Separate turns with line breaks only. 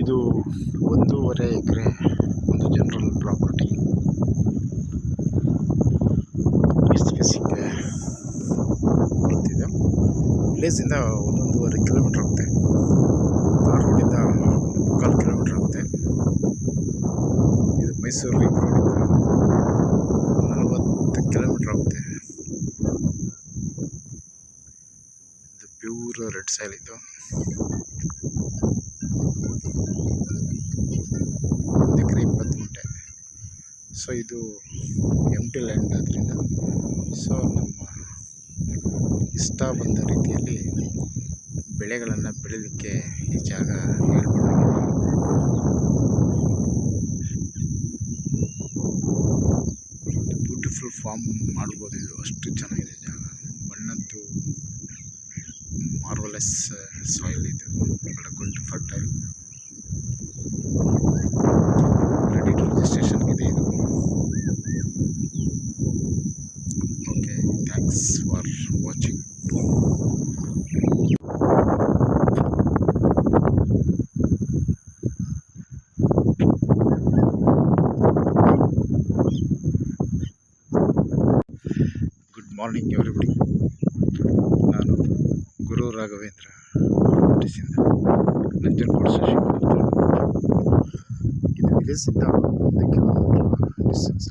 ಇದು 1.5 ಎಕರೆ ಒಂದು general property. East facing ಬರುತ್ತಿದೆ. ವಿಲೇಜಿಂದ 1.5 ಕಿಲೋಮೀಟ್ರ್ ಆಗುತ್ತೆ. ಆ ರೋಡಿಂದ 3/4 ಕಿಲೋಮೀಟ್ರ್ ಆಗುತ್ತೆ. ಇದು ಮೈಸೂರು ರಿಂಗ್ ರೋಡಿಂದ 40 ಕಿಲೋಮೀಟ್ರ್ ಆಗುತ್ತೆ. ಇದು ಪ್ಯೂರ್ ರೆಡ್ ಸಾಯಿಲ್. ಇದು 1 ಎಕರೆ 20 ಗುಂಟೆ. ಸೊ ಇದು ಎಂಟಿ ಲ್ಯಾಂಡ್ ಆದ್ದರಿಂದ ಸೊ ನಮ್ಮ ಇಷ್ಟ ಬಂದ ರೀತಿಯಲ್ಲಿ ಬೆಳೆಗಳನ್ನು ಬೆಳೀಲಿಕ್ಕೆ ಈ ಜಾಗ ಹೇಳ್ಬೋದು. ಒಂದು ಬ್ಯೂಟಿಫುಲ್ ಫಾರ್ಮ್ ಮಾಡ್ಬೋದು. ಇದು ಅಷ್ಟು ಚೆನ್ನಾಗಿದೆ ಜಾಗ. ಮಣ್ಣಂತೂ ಮಾರ್ವಲೆಸ್ ಸಾಯಿಲ್. ಇದು ಒಳ್ಳೆ ಗುಡ್ ಫರ್ಟೈಲ್. ರೆಡಿ ಟು ರಿಜಿಸ್ಟ್ರೇಷನ್ಗಿದೆ ಇದು. Okay, thanks for watching. Good morning everybody. ನಾನು ಗುರು ರಾಘವೇಂದ್ರ ಡಿಸಿಂದ ನಂಜನಗೂಡು ಶಶಿ. ಇದು ವಿಲೇಜಿಂದ 1 ಕಿಲೋಮೀಟರ್ ಡಿಸ್ಟೆನ್ಸ್.